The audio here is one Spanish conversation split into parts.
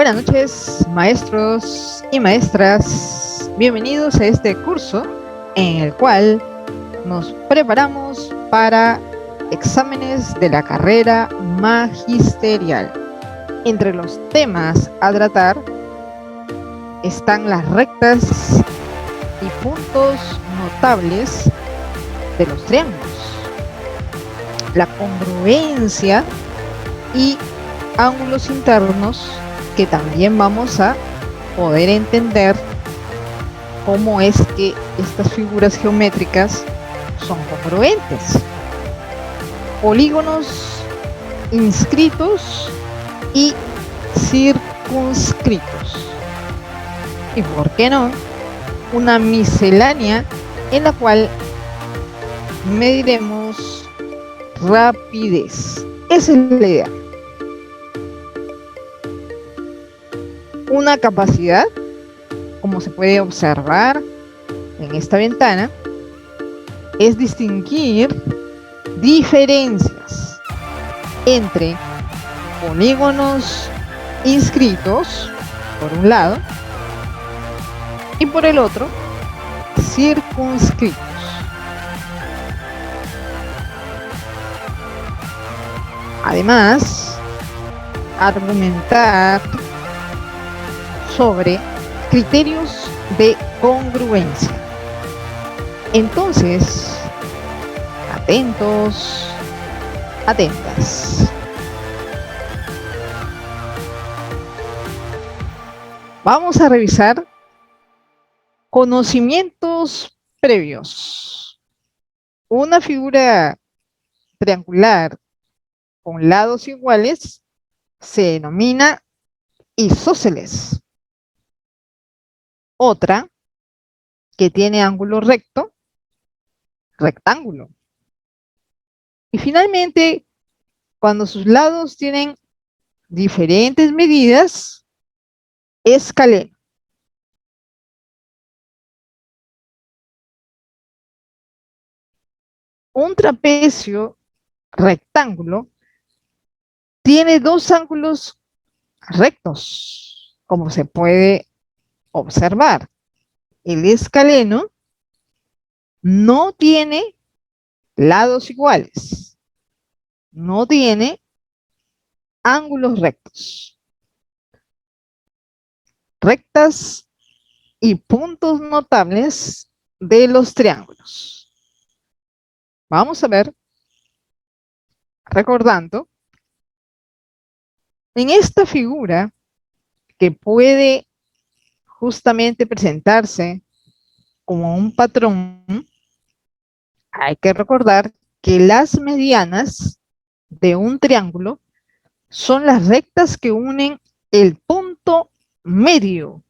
Buenas noches, maestros y maestras. Bienvenidos a este curso en el cual nos preparamos para exámenes de la carrera magisterial. Entre los temas a tratar están las rectas y puntos notables de los triángulos, la congruencia y ángulos internos, que también vamos a poder entender cómo es que estas figuras geométricas son congruentes. Polígonos inscritos y circunscritos. Y por qué no, una miscelánea en la cual mediremos rapidez. Esa es la idea. Una capacidad, como se puede observar en esta ventana, es distinguir diferencias entre polígonos inscritos, por un lado, y por el otro, circunscritos. Además, argumentar sobre criterios de congruencia. Entonces, atentos, atentas. Vamos a revisar conocimientos previos. Una figura triangular con lados iguales se denomina isósceles. Otra que tiene ángulo recto, rectángulo. Y finalmente, cuando sus lados tienen diferentes medidas, escaleno. Un trapecio rectángulo tiene dos ángulos rectos, como se puede observar. El escaleno no tiene lados iguales, no tiene ángulos rectos. Rectas y puntos notables de los triángulos. Vamos a ver, recordando, en esta figura que puede justamente presentarse como un patrón, hay que recordar que las medianas de un triángulo son las rectas que unen el punto medio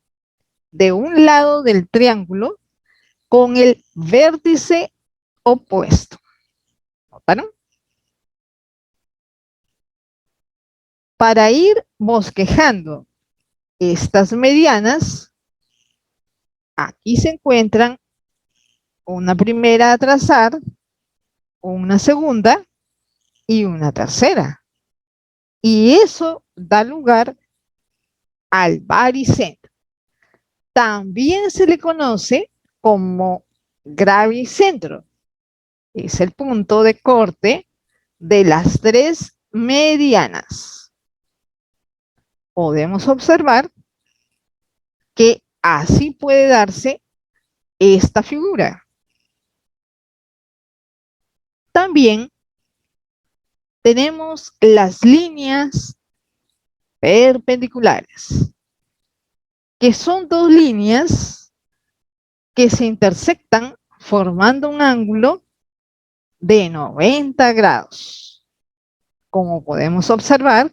de un lado del triángulo con el vértice opuesto. ¿Notaron? Para ir bosquejando estas medianas, aquí se encuentran una primera a trazar, una segunda y una tercera. Y eso da lugar al baricentro. También se le conoce como gravicentro. Es el punto de corte de las tres medianas. Podemos observar que así puede darse esta figura. También tenemos las líneas perpendiculares, que son dos líneas que se intersectan formando un ángulo de 90 grados. Como podemos observar,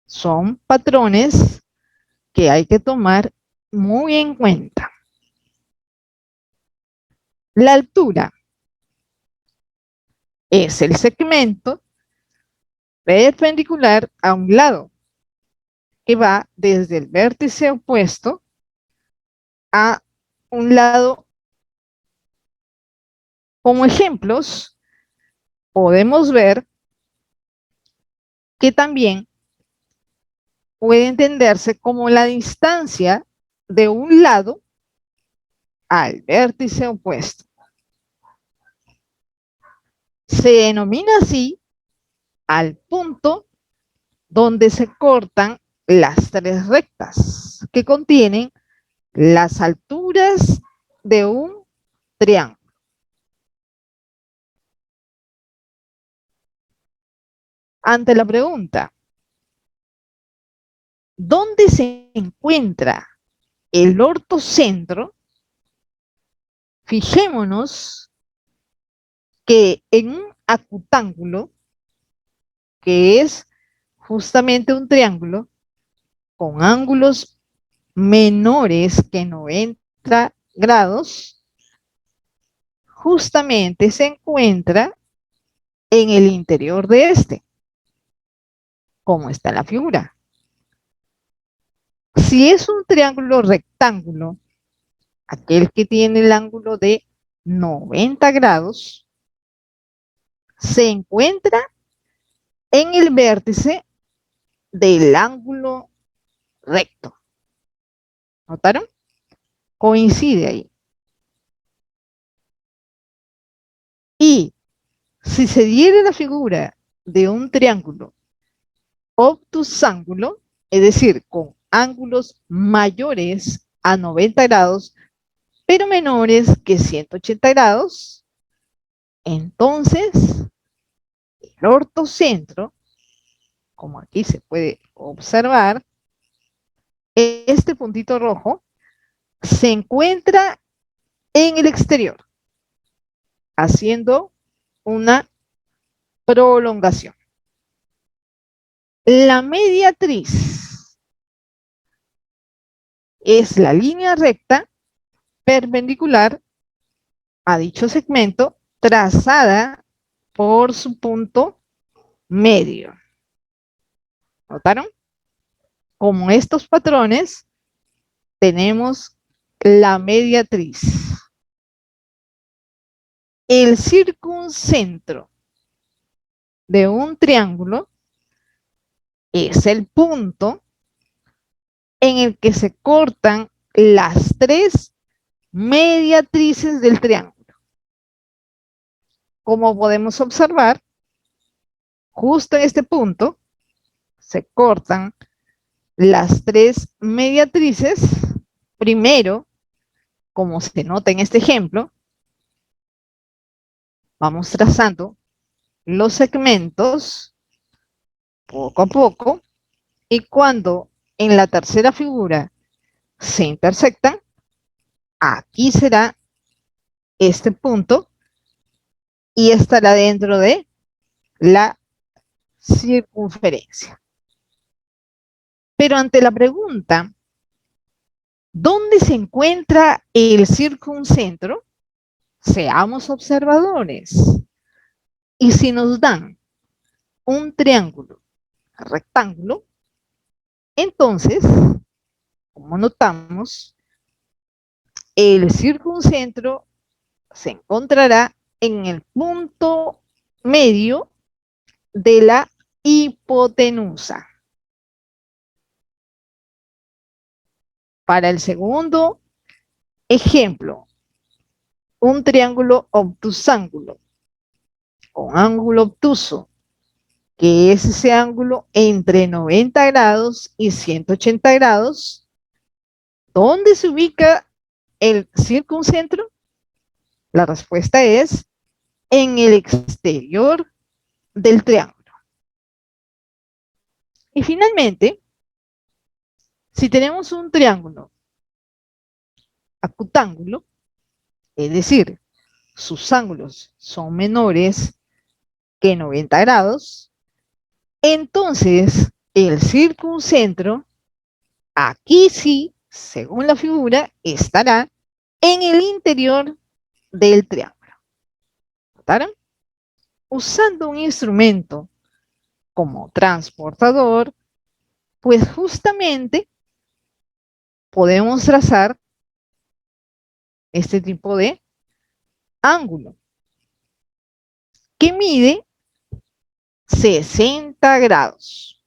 son patrones que hay que tomar muy en cuenta. La altura es el segmento perpendicular a un lado, que va desde el vértice opuesto a un lado. Como ejemplos, podemos ver que también puede entenderse como la distancia de un lado al vértice opuesto. Se denomina así al punto donde se cortan las tres rectas que contienen las alturas de un triángulo. Ante la pregunta, ¿dónde se encuentra el ortocentro? Fijémonos que en un acutángulo, que es justamente un triángulo con ángulos menores que 90 grados, justamente se encuentra en el interior de este, como está la figura. Si es un triángulo rectángulo, aquel que tiene el ángulo de 90 grados, se encuentra en el vértice del ángulo recto. ¿Notaron? Coincide ahí. Y si se diera la figura de un triángulo obtusángulo, es decir, con ángulos mayores a 90 grados, pero menores que 180 grados, entonces el ortocentro, como aquí se puede observar, este puntito rojo se encuentra en el exterior, haciendo una prolongación. La mediatriz es la línea recta perpendicular a dicho segmento trazada por su punto medio. ¿Notaron? Como estos patrones, tenemos la mediatriz. El circuncentro de un triángulo es el punto en el que se cortan las tres mediatrices del triángulo. Como podemos observar, justo en este punto se cortan las tres mediatrices. Primero, como se nota en este ejemplo, vamos trazando los segmentos poco a poco y cuando en la tercera figura se intersectan, aquí será este punto y estará dentro de la circunferencia. Pero ante la pregunta, ¿dónde se encuentra el circuncentro? Seamos observadores. Y si nos dan un triángulo rectángulo, entonces, como notamos, el circuncentro se encontrará en el punto medio de la hipotenusa. Para el segundo ejemplo, un triángulo obtusángulo con ángulo obtuso, que es ese ángulo entre 90 grados y 180 grados, ¿dónde se ubica el circuncentro? La respuesta es en el exterior del triángulo. Y finalmente, si tenemos un triángulo acutángulo, es decir, sus ángulos son menores que 90 grados, entonces el circuncentro, aquí sí, según la figura, estará en el interior del triángulo. ¿Notaron? Usando un instrumento como transportador, pues justamente podemos trazar este tipo de ángulo que mide 60 grados.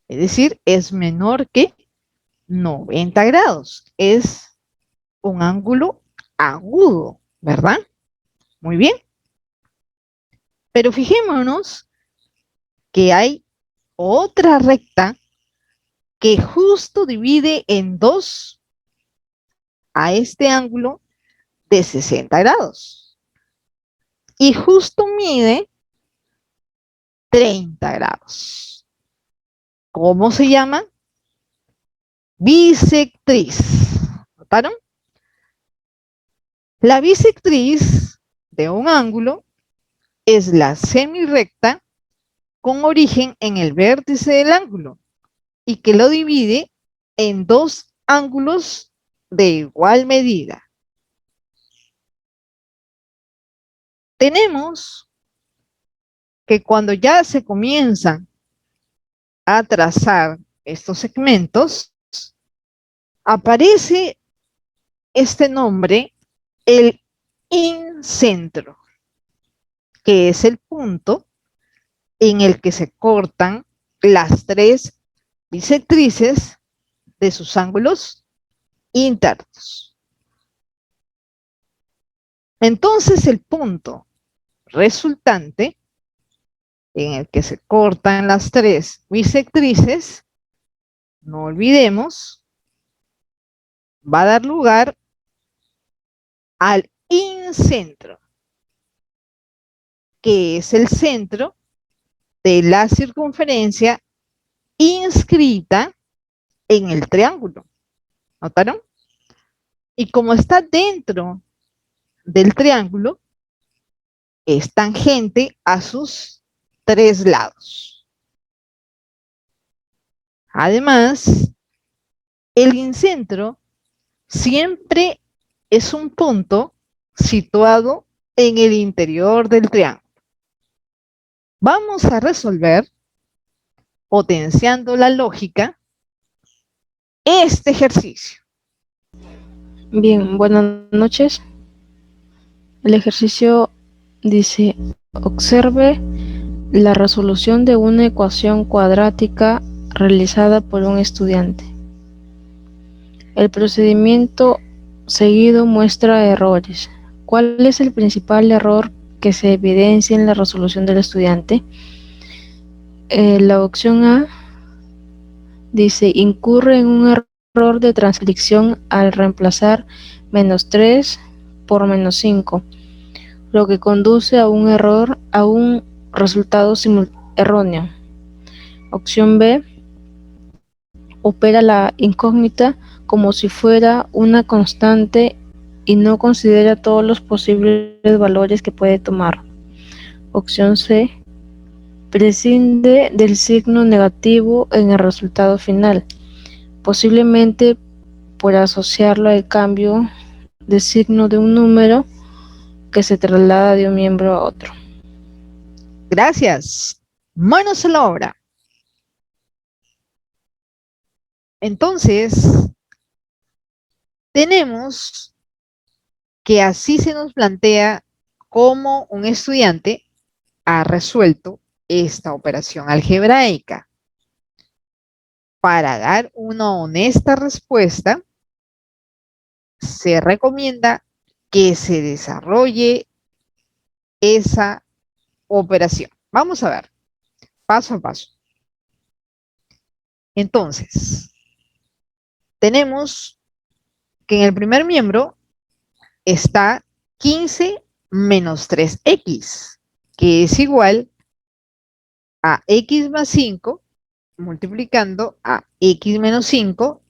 Es decir, es menor que 90 grados. Es un ángulo agudo, ¿verdad? Muy bien. Pero fijémonos que hay otra recta que justo divide en dos a este ángulo de 60 grados. Y justo mide 30 grados. ¿Cómo se llama? Bisectriz. ¿Notaron? La bisectriz de un ángulo es la semirrecta con origen en el vértice del ángulo y que lo divide en dos ángulos de igual medida. Tenemos que cuando ya se comienzan a trazar estos segmentos, aparece este nombre, el incentro, que es el punto en el que se cortan las tres bisectrices de sus ángulos internos. Entonces el punto resultante en el que se cortan las tres bisectrices, no olvidemos, va a dar lugar al incentro, que es el centro de la circunferencia inscrita en el triángulo. ¿Notaron? Y como está dentro del triángulo, es tangente a sus tres lados. Además, el incentro siempre es un punto situado en el interior del triángulo. Vamos a resolver, potenciando la lógica, este ejercicio. Bien, buenas noches. El ejercicio dice, observe la resolución de una ecuación cuadrática realizada por un estudiante. El procedimiento seguido muestra errores. ¿Cuál es el principal error que se evidencia en la resolución del estudiante? La opción A dice, incurre en un error de transcripción al reemplazar -3 por -5, lo que conduce a un error, a un resultado erróneo. Opción B, opera la incógnita como si fuera una constante y no considera todos los posibles valores que puede tomar. Opción C, prescinde del signo negativo en el resultado final, posiblemente por asociarlo al cambio de signo de un número que se traslada de un miembro a otro. Gracias. Manos a la obra. Entonces, tenemos que así se nos plantea cómo un estudiante ha resuelto esta operación algebraica. Para dar una honesta respuesta, se recomienda que se desarrolle esa operación. Vamos a ver, paso a paso. Entonces, tenemos que en el primer miembro está 15 menos 3x, que es igual a x más 5 multiplicando a x menos 5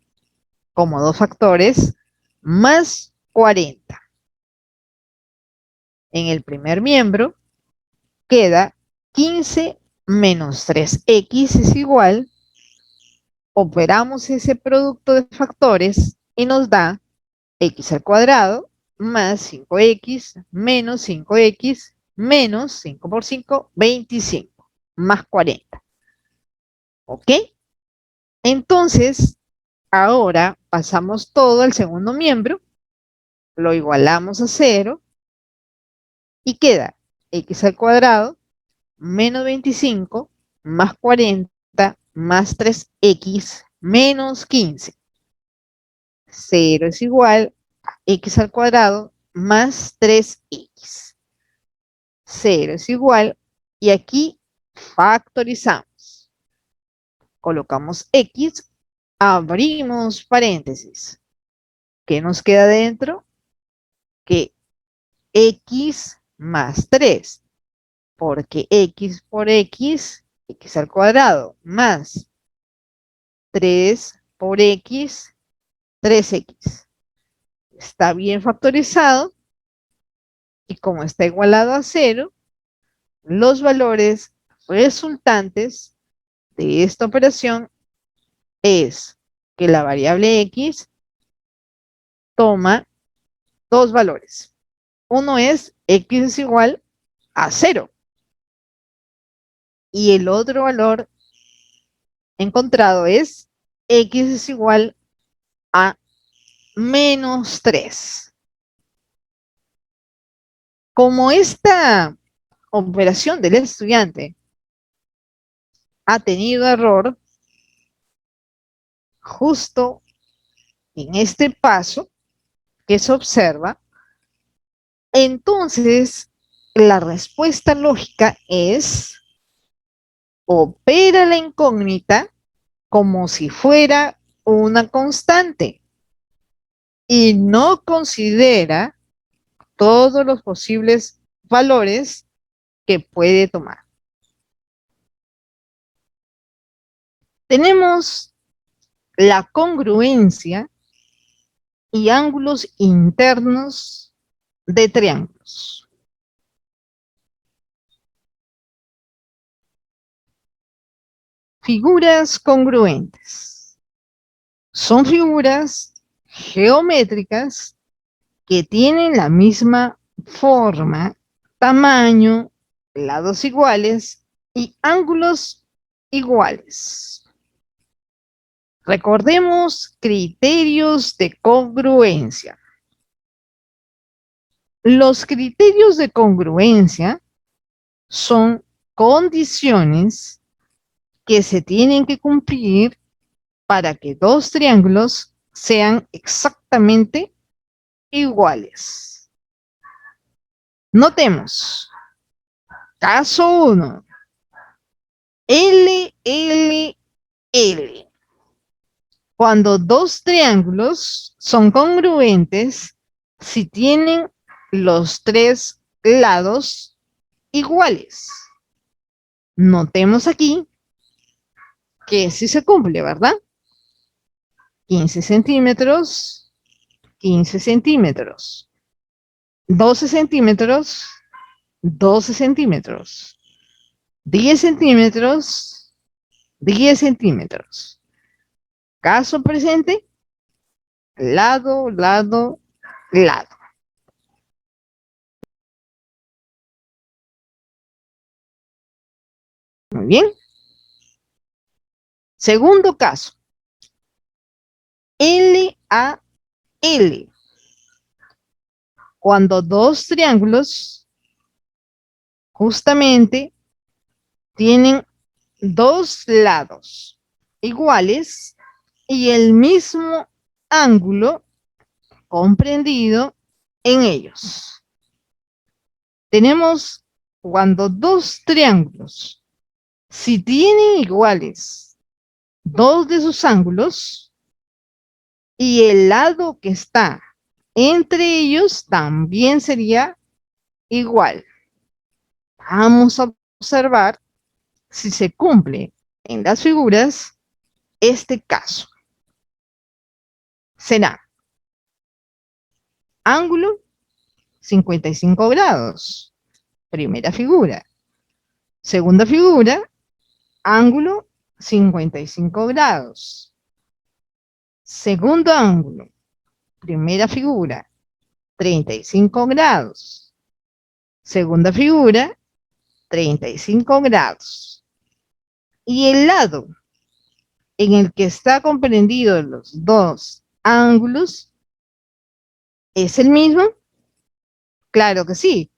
como dos factores más 40. En el primer miembro queda 15 menos 3x es igual, operamos ese producto de factores y nos da x al cuadrado más 5x menos 5x menos 5 por 5, 25, más 40. ¿Ok? Entonces, ahora pasamos todo al segundo miembro, lo igualamos a 0 y queda x al cuadrado menos 25 más 40 más 3x menos 15. 0 es igual a x al cuadrado más 3x. 0 es igual, y aquí factorizamos. Colocamos x, abrimos paréntesis. ¿Qué nos queda dentro? Que x más 3, porque x por x al cuadrado, más 3 por x, 3x. Está bien factorizado, y como está igualado a 0, los valores resultantes de esta operación es que la variable x toma dos valores. Uno es x es igual a 0, y el otro valor encontrado es x es igual a menos 3. Como esta operación del estudiante ha tenido error, justo en este paso que se observa, entonces la respuesta lógica es: opera la incógnita como si fuera una constante y no considera todos los posibles valores que puede tomar. Tenemos la congruencia y ángulos internos de triángulos. Figuras congruentes. Son figuras geométricas que tienen la misma forma, tamaño, lados iguales y ángulos iguales. Recordemos criterios de congruencia. Los criterios de congruencia son condiciones que se tienen que cumplir para que dos triángulos sean exactamente iguales. Notemos, caso 1, L, L, L. Cuando dos triángulos son congruentes si tienen los tres lados iguales. Notemos aquí que sí se cumple, ¿verdad? 15 centímetros, 15 centímetros, 12 centímetros, 12 centímetros, 10 centímetros, 10 centímetros. Caso presente, lado, lado, lado. Muy bien. Segundo caso. L a L. Cuando dos triángulos justamente tienen dos lados iguales y el mismo ángulo comprendido en ellos. Tenemos cuando dos triángulos, si tienen iguales dos de sus ángulos y el lado que está entre ellos también sería igual. Vamos a observar si se cumple en las figuras este caso. Será ángulo 55 grados, primera figura. Segunda figura, ángulo 55 grados. Segundo ángulo, primera figura, 35 grados. Segunda figura, 35 grados. Y el lado en el que está comprendido los dos ángulos es el mismo. Claro que sí.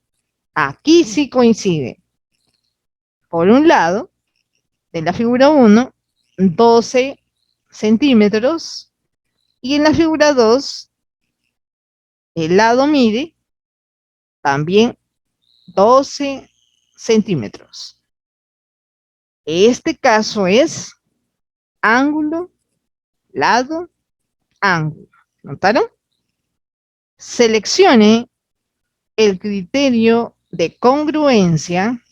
Aquí sí coincide. Por un lado, de la figura 1, 12 centímetros. Y en la figura 2, el lado mide también 12 centímetros. Este caso es ángulo, lado, ángulo. ¿Notaron? Seleccione el criterio de congruencia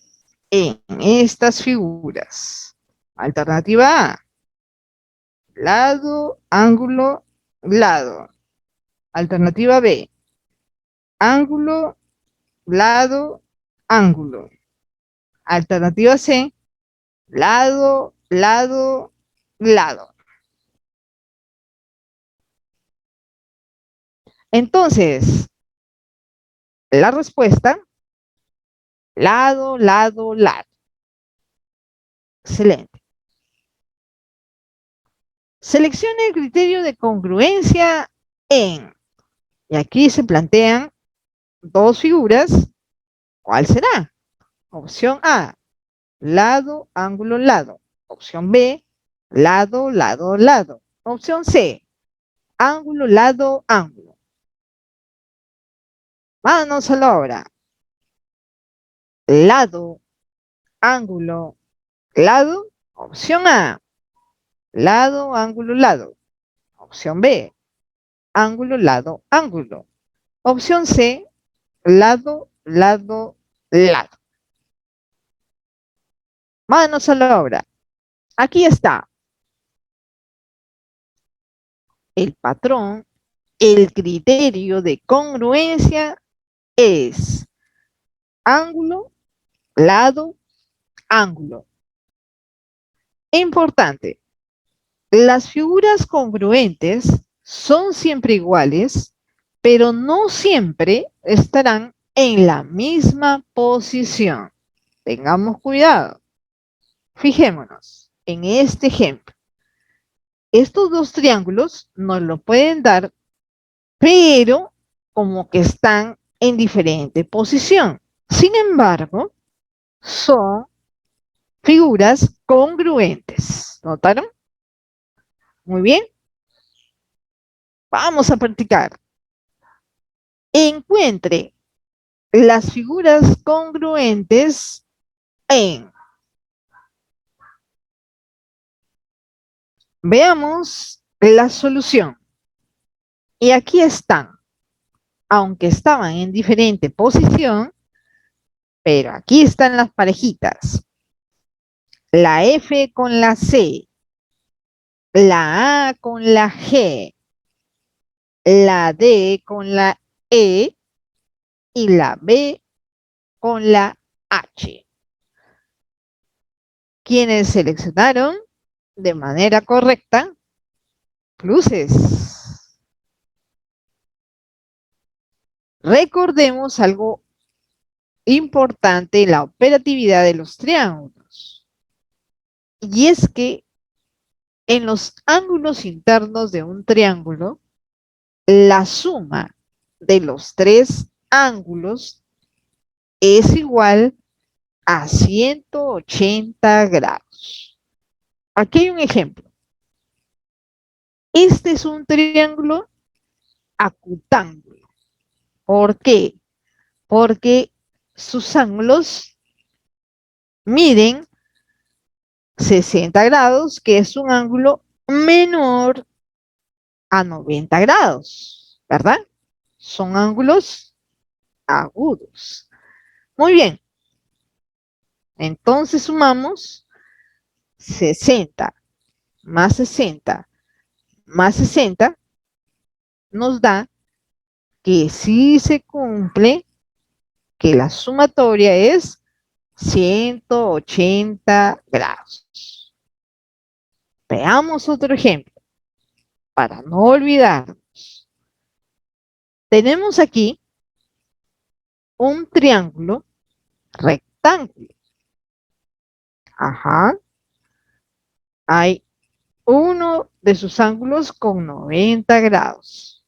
en estas figuras. Alternativa A, lado, ángulo, lado. Alternativa B, ángulo, lado, ángulo. Alternativa C, lado, lado, lado. Entonces, la respuesta, lado, lado, lado. Excelente. Seleccione el criterio de congruencia en, y aquí se plantean dos figuras. ¿Cuál será? Opción A, lado, ángulo, lado. Opción B, lado, lado, lado. Opción C, ángulo, lado, ángulo. Manos a la obra. Lado, ángulo, lado. Opción A, lado, ángulo, lado. Opción B, ángulo, lado, ángulo. Opción C, lado, lado, lado. Manos a la obra. Aquí está el patrón. El criterio de congruencia es ángulo, lado, ángulo. Importante, las figuras congruentes son siempre iguales, pero no siempre estarán en la misma posición. Tengamos cuidado. Fijémonos en este ejemplo. Estos dos triángulos nos lo pueden dar, pero como que están en diferente posición. Sin embargo, son figuras congruentes. ¿Notaron? Muy bien. Vamos a practicar. Encuentre las figuras congruentes en. Veamos la solución. Y aquí están. Aunque estaban en diferente posición, pero aquí están las parejitas. La F con la C, la A con la G, la D con la E y la B con la H. Quienes seleccionaron de manera correcta cruces. Recordemos algo importante en la operatividad de los triángulos. Y es que en los ángulos internos de un triángulo, la suma de los tres ángulos es igual a 180 grados. Aquí hay un ejemplo. Este es un triángulo acutángulo. ¿Por qué? Porque sus ángulos miden 60 grados, que es un ángulo menor a 90 grados, ¿verdad? Son ángulos agudos. Muy bien. Entonces sumamos 60 más 60 más 60 nos da que sí se cumple que la sumatoria es 180 grados. Veamos otro ejemplo para no olvidarnos. Tenemos aquí un triángulo rectángulo. Ajá. Hay uno de sus ángulos con 90 grados.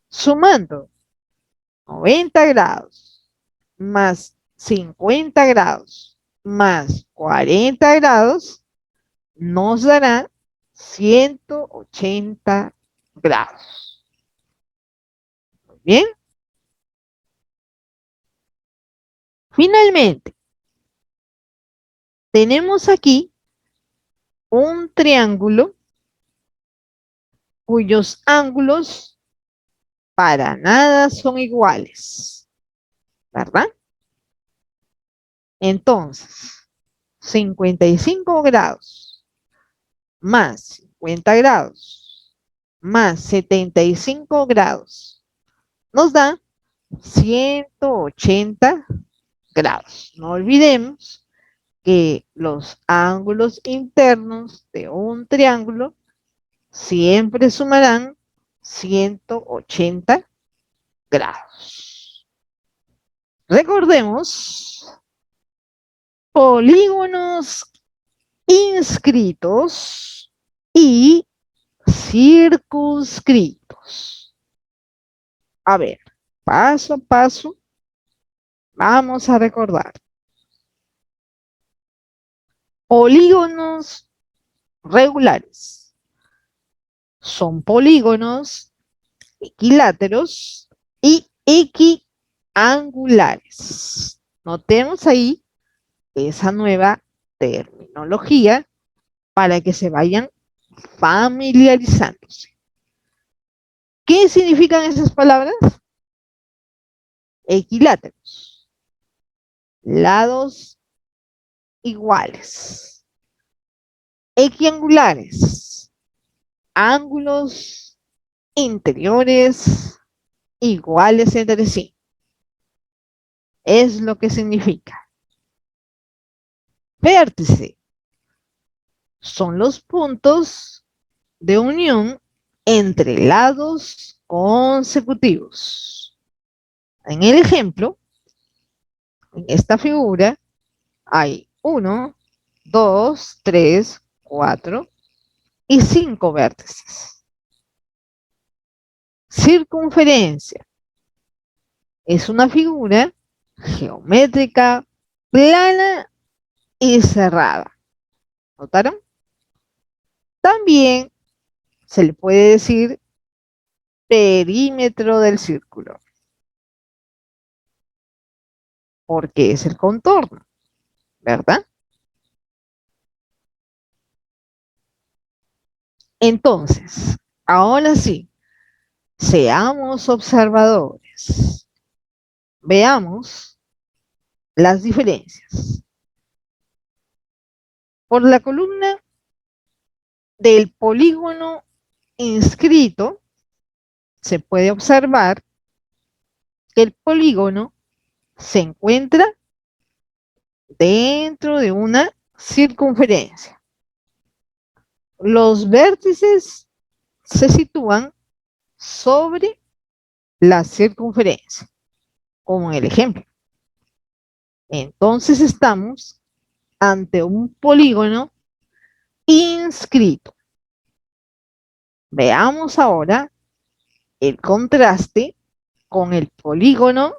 Sumando 90 grados más 50 grados más 40 grados nos dará 180 grados. Muy bien. Finalmente, tenemos aquí un triángulo cuyos ángulos para nada son iguales, ¿verdad? Entonces, 55 grados más 50 grados más 75 grados nos da 180 grados. No olvidemos que los ángulos internos de un triángulo siempre sumarán 180 grados. Recordemos polígonos inscritos y circunscritos. A ver, paso a paso, vamos a recordar. Polígonos regulares son polígonos equiláteros y equiangulares. Notemos ahí esa nueva terminología para que se vayan familiarizándose. ¿Qué significan esas palabras? Equiláteros, lados iguales. Equiangulares, ángulos interiores iguales entre sí. Es lo que significa. Vértice son los puntos de unión entre lados consecutivos. En el ejemplo, en esta figura, hay 1, 2, 3, 4 y 5 vértices. Circunferencia es una figura geométrica plana y cerrada. ¿Notaron? También se le puede decir perímetro del círculo, porque es el contorno, ¿verdad? Entonces, ahora sí, seamos observadores. Veamos las diferencias. Por la columna del polígono inscrito, se puede observar que el polígono se encuentra dentro de una circunferencia. Los vértices se sitúan sobre la circunferencia, como en el ejemplo. Entonces estamos ante un polígono inscrito. Veamos ahora el contraste con el polígono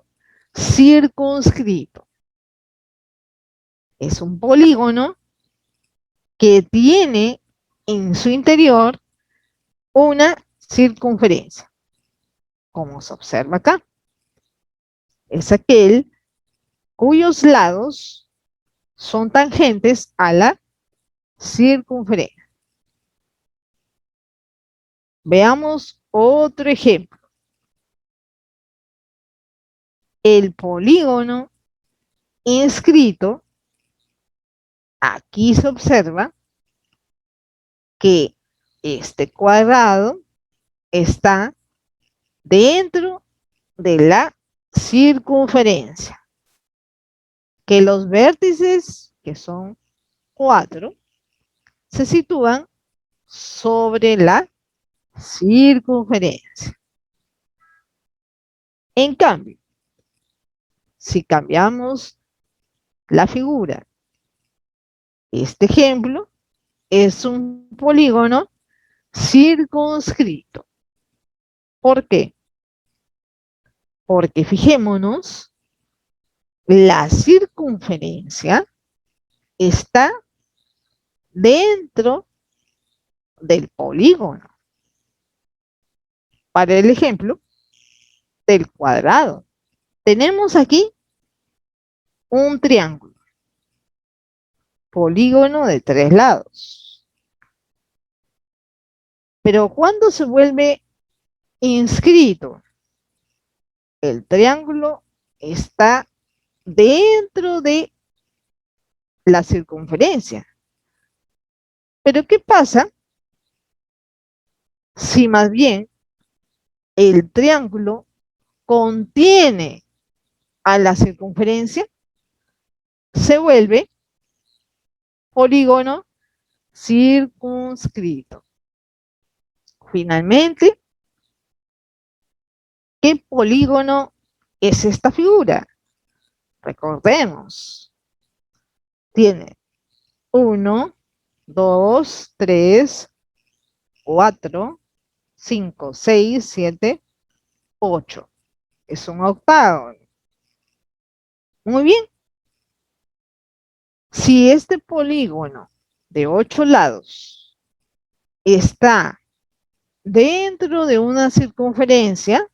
circunscrito. Es un polígono que tiene en su interior una circunferencia, como se observa acá. Es aquel cuyos lados son tangentes a la circunferencia. Veamos otro ejemplo. El polígono inscrito, aquí se observa que este cuadrado está dentro de la circunferencia, que los vértices, que son 4, se sitúan sobre la circunferencia. En cambio, si cambiamos la figura, este ejemplo es un polígono circunscrito. ¿Por qué? Porque fijémonos, la circunferencia está dentro del polígono. Para el ejemplo del cuadrado, tenemos aquí un triángulo, polígono de 3 lados. Pero cuando se vuelve inscrito, el triángulo está dentro de la circunferencia. Pero ¿qué pasa si más bien el triángulo contiene a la circunferencia? Se vuelve polígono circunscrito. Finalmente, ¿qué polígono es esta figura? Recordemos, tiene 1, 2, 3, 4, 5, 6, 7, 8. Es un octágono. Muy bien. Si este polígono de 8 lados está dentro de una circunferencia,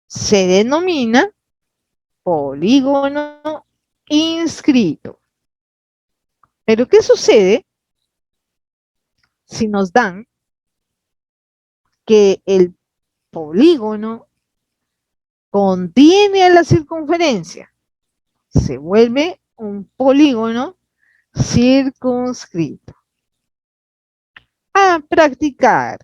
se denomina polígono inscrito. Pero ¿qué sucede si nos dan que el polígono contiene a la circunferencia? Se vuelve un polígono circunscrito. A practicar.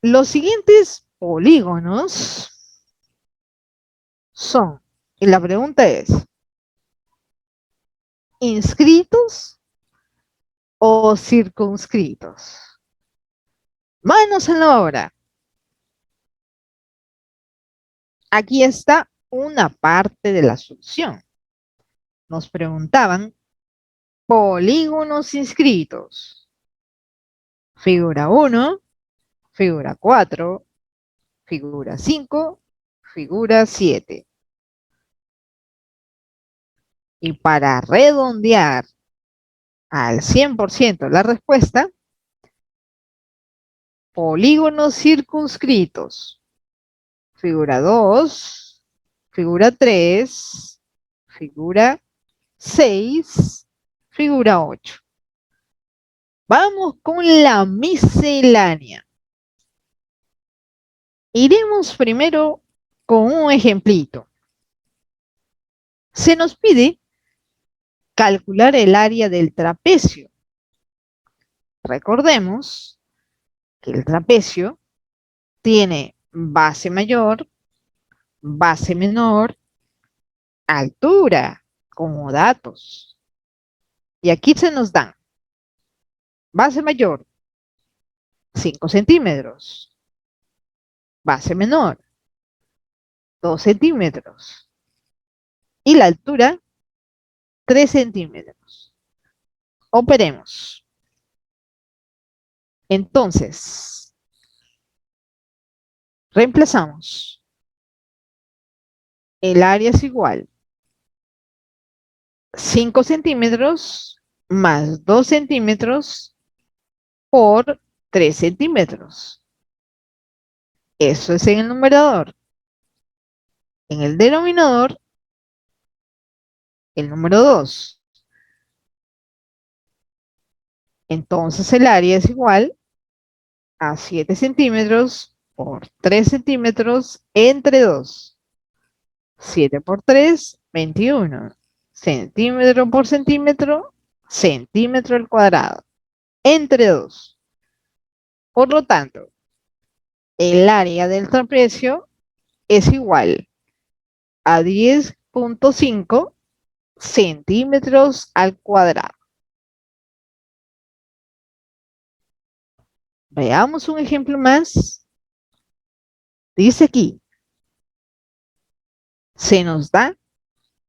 Los siguientes polígonos son, y la pregunta es, ¿inscritos o circunscritos? Manos a la obra. Aquí está una parte de la solución. Nos preguntaban polígonos inscritos. Figura 1, figura 4, figura 5, figura 7. Y para redondear al 100% la respuesta, polígonos circunscritos. Figura 2, figura 3, figura 6, figura 8. Vamos con la miscelánea. Iremos primero con un ejemplito. Se nos pide calcular el área del trapecio. Recordemos que el trapecio tiene base mayor, base menor, altura como datos. Y aquí se nos dan base mayor, 5 centímetros. Base menor, 2 centímetros. Y la altura, 3 centímetros. Operemos. Entonces, reemplazamos. El área es igual 5 centímetros más 2 centímetros por 3 centímetros. Eso es en el numerador. En el denominador, el número 2. Entonces el área es igual a 7 centímetros por 3 centímetros entre 2. 7 por 3, 21. Centímetro por centímetro, centímetro al cuadrado. Entre 2. Por lo tanto, el área del trapecio es igual a 10.5 centímetros al cuadrado. Veamos un ejemplo más. Dice aquí, se nos da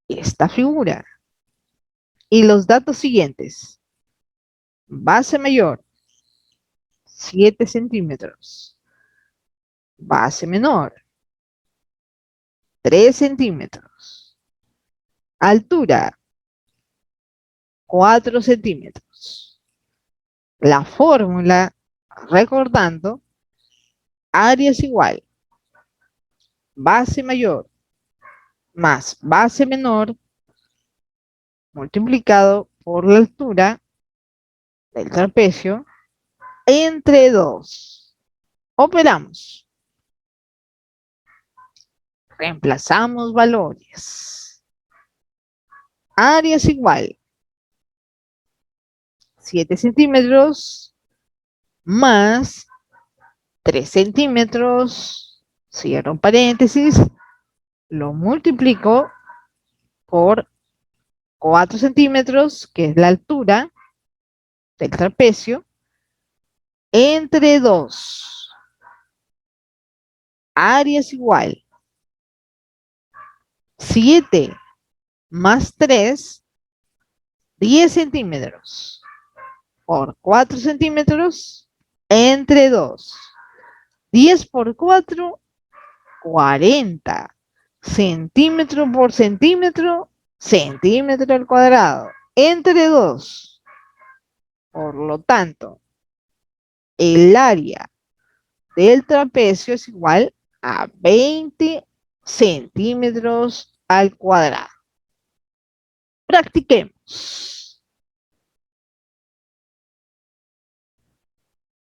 esta figura y los datos siguientes. Base mayor, 7 centímetros. Base menor, 3 centímetros. Altura, 4 centímetros. La fórmula, recordando, área es igual, base mayor más base menor multiplicado por la altura del trapecio entre 2. Operamos. Reemplazamos valores. Área es igual 7 centímetros más 3 centímetros, cierro paréntesis, lo multiplico por 4 centímetros, que es la altura del trapecio, entre 2. Área es igual 7 más 3, 10 centímetros, por 4 centímetros, entre 2. 10 por 4, 40. Centímetro por centímetro, centímetro al cuadrado, entre 2. Por lo tanto, el área del trapecio es igual a 20 centímetros al cuadrado. Practiquemos.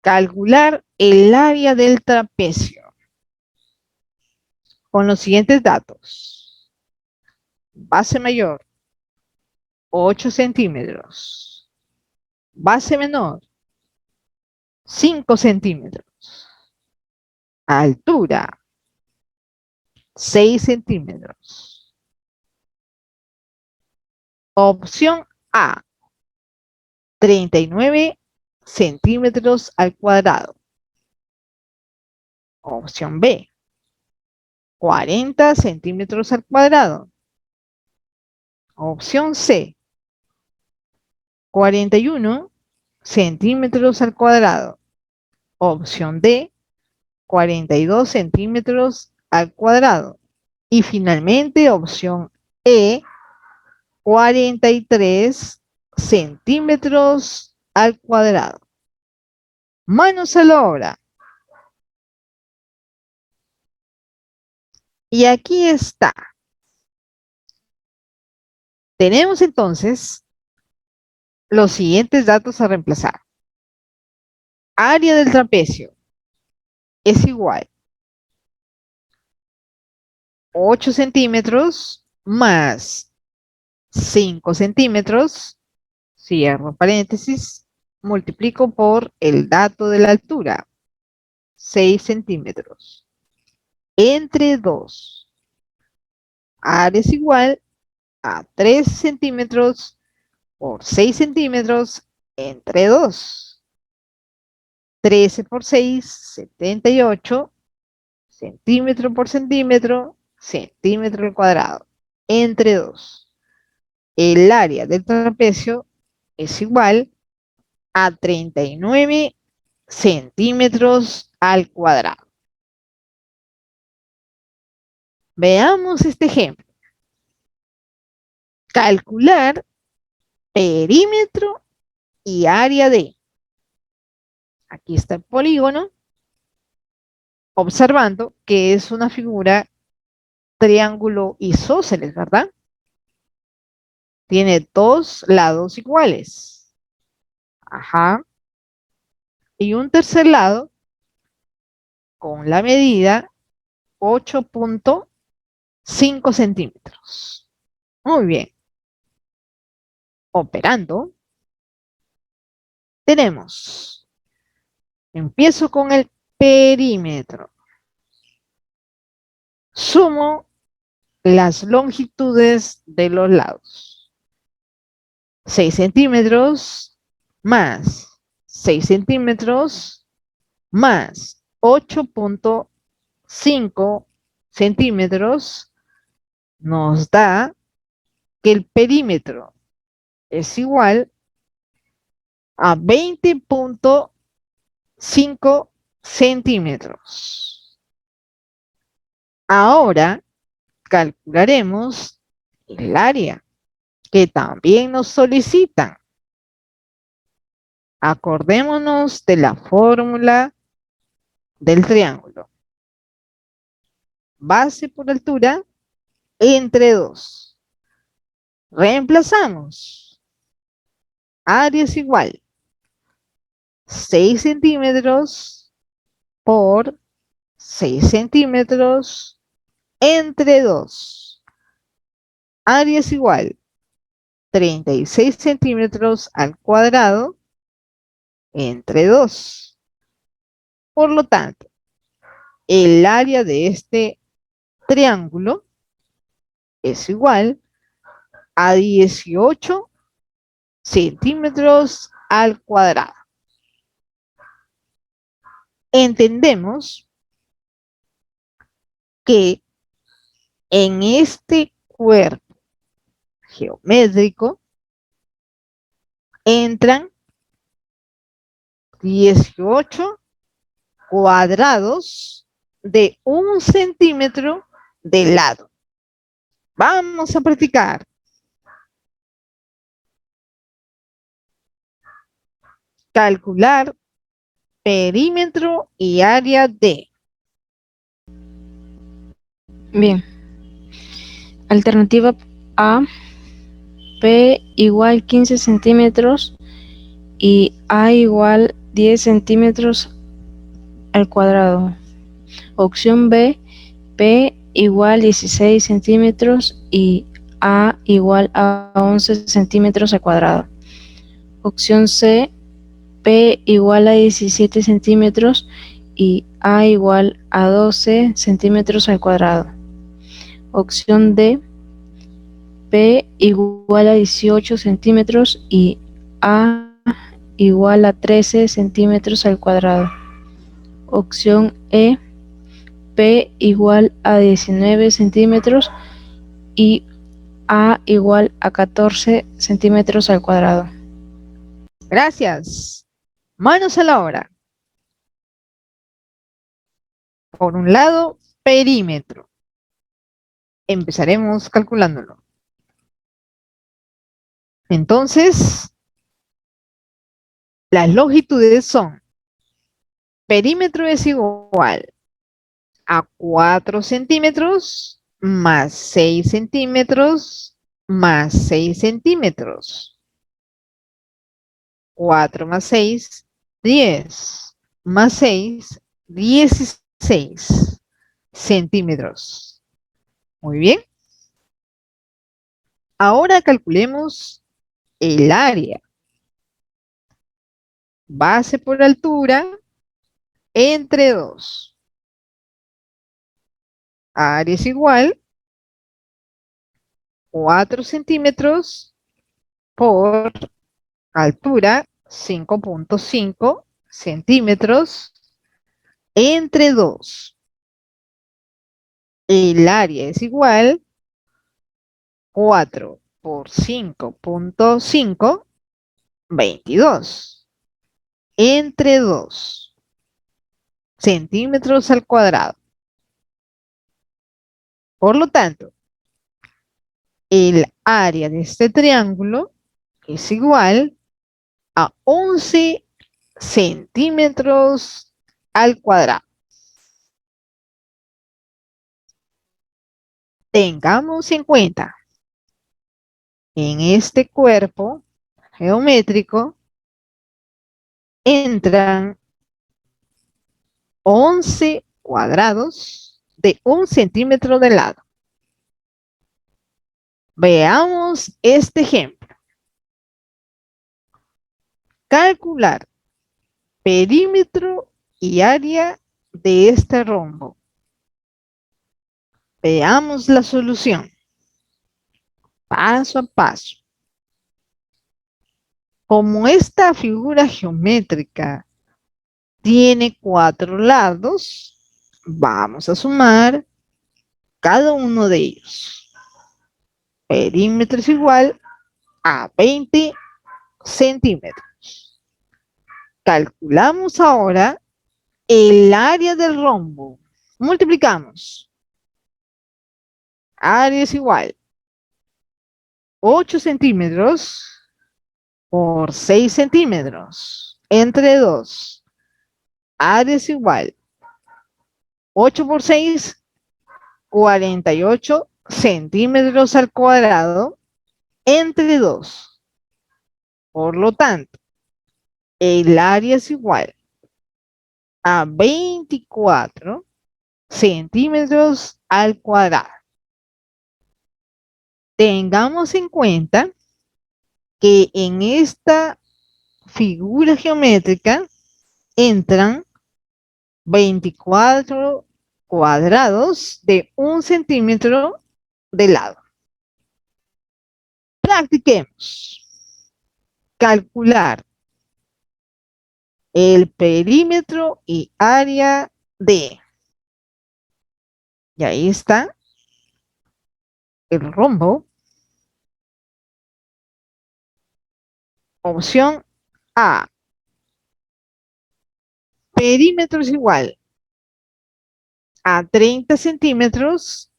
Calcular el área del trapecio con los siguientes datos. Base mayor, 8 centímetros. Base menor, 5 centímetros. Altura, 6 centímetros. Opción A, 39 centímetros al cuadrado. Opción B, 40 centímetros al cuadrado. Opción C, 41 centímetros al cuadrado. Opción D, 42 centímetros al cuadrado. Y finalmente, opción E, 43 centímetros al cuadrado. Manos a la obra. Y aquí está. Tenemos entonces los siguientes datos a reemplazar. Área del trapecio es igual 8 centímetros más 5 centímetros, cierro paréntesis, multiplico por el dato de la altura, 6 centímetros, entre 2. Área es igual a 3 centímetros por 6 centímetros entre 2. 13 por 6, 78, centímetro por centímetro, centímetro al cuadrado, entre 2. El área del trapecio es igual a 39 centímetros al cuadrado. Veamos este ejemplo. Calcular perímetro y área de. Aquí está el polígono, observando que es una figura triángulo isósceles, ¿verdad? Tiene 2 lados iguales. Ajá. Y un tercer lado con la medida 8.5 centímetros. Muy bien. Operando, tenemos, empiezo con el perímetro. Sumo las longitudes de los lados. 6 centímetros más 6 centímetros más 8.5 centímetros nos da que el perímetro es igual a 20.5 centímetros. Ahora calcularemos el área. que también nos solicitan. Acordémonos de la fórmula del triángulo. Base por altura entre 2. Reemplazamos. Área es igual 6 centímetros por 6 centímetros entre 2. Área es igual 36 centímetros al cuadrado entre 2. Por lo tanto, el área de este triángulo es igual a 18 centímetros al cuadrado. Entendemos que en este cuerpo geométrico entran 18 cuadrados de 1 centímetro de lado. Vamos a practicar. Calcular perímetro y área de. Bien. Alternativa A, P igual 15 centímetros y A igual 10 centímetros al cuadrado. Opción B, P igual 16 centímetros y A igual a 11 centímetros al cuadrado. Opción C, P igual a 17 centímetros y A igual a 12 centímetros al cuadrado. Opción D, P igual a 18 centímetros y A igual a 13 centímetros al cuadrado. Opción E, P igual a 19 centímetros y A igual a 14 centímetros al cuadrado. Gracias. Manos a la obra. Por un lado, perímetro. Empezaremos calculándolo. Entonces, las longitudes son, perímetro es igual a 4 centímetros más 6 centímetros más 6 centímetros. 4 más 6, 10. Más 6, 16 centímetros. Muy bien. Ahora calculemos el área. Base por altura entre 2. Área es igual 4 centímetros por altura 5.5 centímetros entre 2. El área es igual 4 por 5.5, 22. Entre 2 centímetros al cuadrado. Por lo tanto, el área de este triángulo es igual a 11 centímetros al cuadrado. Tengamos en cuenta, en este cuerpo geométrico entran 11 cuadrados de 1 centímetro de lado. Veamos este ejemplo. Calcular perímetro y área de este rombo. Veamos la solución. Paso a paso. Como esta figura geométrica tiene 4 lados, vamos a sumar cada uno de ellos. Perímetro es igual a 20 centímetros. Calculamos ahora el área del rombo. Multiplicamos. Área es igual 8 centímetros por 6 centímetros entre 2. Área es igual. 8 por 6, 48 centímetros al cuadrado entre 2. Por lo tanto, el área es igual a 24 centímetros al cuadrado. Tengamos en cuenta que en esta figura geométrica entran 24 cuadrados de 1 centímetro de lado. Practiquemos. Calcular el perímetro y área de. Y ahí está el rombo. Opción A. Perímetro es igual a 30 centímetros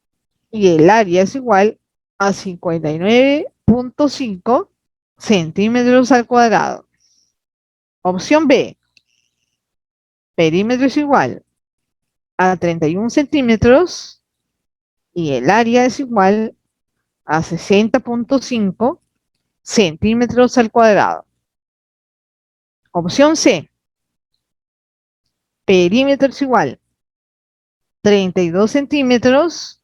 y el área es igual a 59.5 centímetros al cuadrado. Opción B. Perímetro es igual a 31 centímetros y el área es igual a 60.5 centímetros al cuadrado. Opción C. Perímetro es igual a 32 centímetros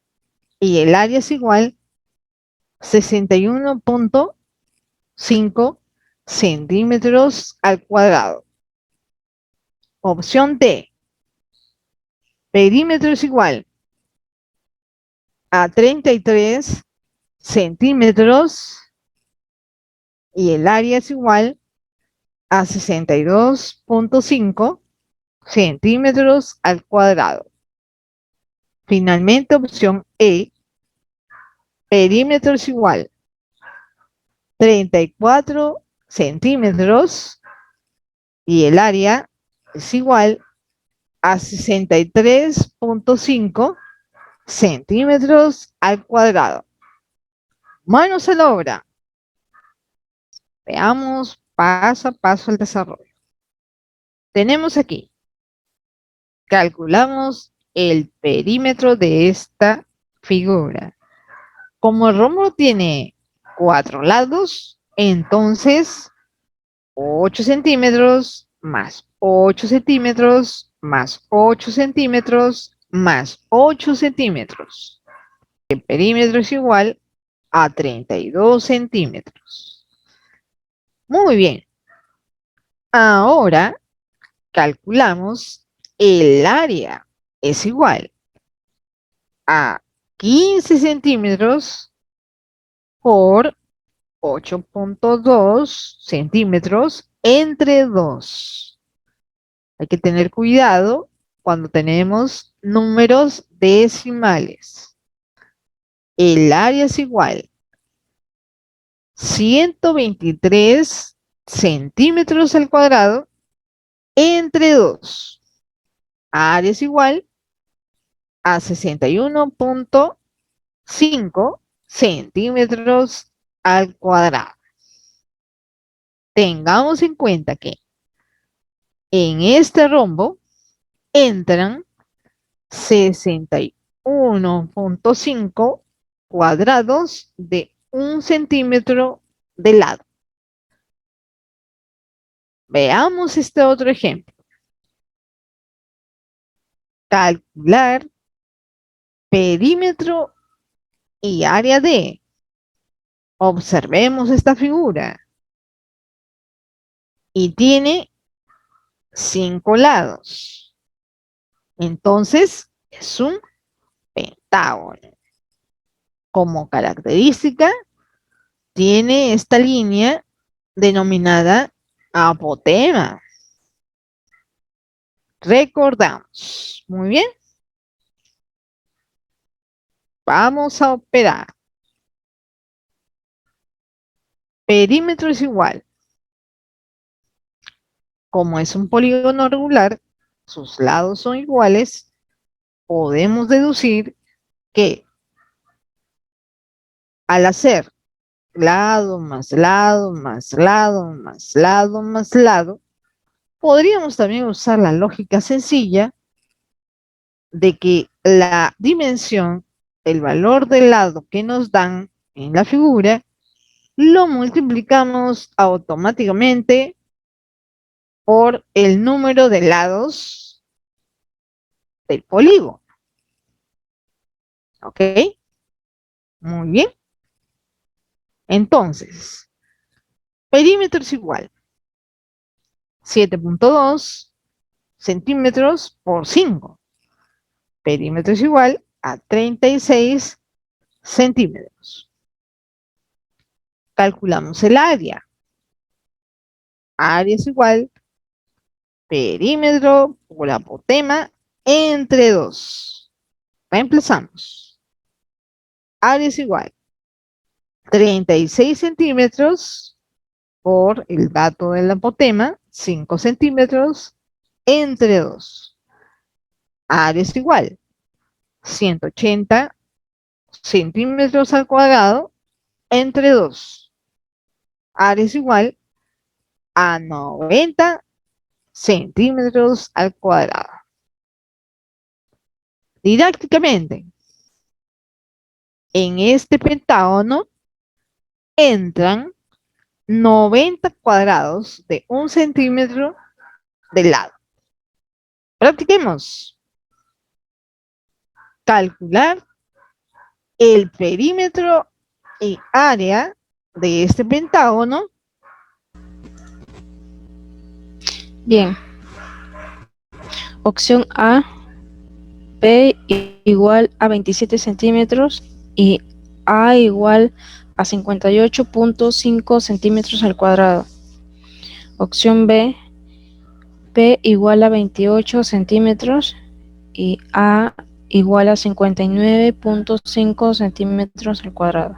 y el área es igual a 61.5 centímetros al cuadrado. Opción D. Perímetro es igual a 33 centímetros y el área es igual a 62.5 centímetros al cuadrado. Finalmente, opción E. Perímetro es igual a 34 centímetros y el área es igual a 63.5 centímetros al cuadrado. Manos a la obra. Veamos paso a paso el desarrollo. Tenemos aquí, calculamos el perímetro de esta figura. Como el rombo tiene 4 lados, entonces 8 centímetros más 8 centímetros más 8 centímetros más 8 centímetros. El perímetro es igual a 32 centímetros. Muy bien. Ahora calculamos el área. Es igual a 15 centímetros por 8.2 centímetros entre 2. Hay que tener cuidado cuando tenemos números decimales. El área es igual a 123 centímetros al cuadrado entre 2. Área es igual a 61.5 centímetros al cuadrado. Tengamos en cuenta que en este rombo entran 61.5 cuadrados de 1 centímetro de lado. Veamos este otro ejemplo. Calcular perímetro y área de. Observemos esta figura. Y tiene 5 lados. Entonces, es un pentágono. Como característica, tiene esta línea denominada apotema. Recordamos. Muy bien. Vamos a operar. Perímetro es igual. Como es un polígono regular, sus lados son iguales, podemos deducir que al hacer lado, más lado, más lado, más lado, más lado, podríamos también usar la lógica sencilla de que la dimensión, el valor del lado que nos dan en la figura, lo multiplicamos automáticamente por el número de lados del polígono. ¿Ok? Muy bien. Entonces, perímetro es igual 7.2 centímetros por 5. Perímetro es igual a 36 centímetros. Calculamos el área. Área es igual perímetro por apotema entre 2. Reemplazamos. Área es igual 36 centímetros por el dato del apotema, 5 centímetros entre 2. Área es igual 180 centímetros al cuadrado entre 2. Área es igual a 90 centímetros al cuadrado. Didácticamente, en este pentágono entran 90 cuadrados de 1 centímetro de lado. Practiquemos. Calcular el perímetro y área de este pentágono. Bien. Opción A, P igual a 27 centímetros y A igual a 58.5 centímetros al cuadrado. Opción B, P igual a 28 centímetros y A igual a 59.5 centímetros al cuadrado.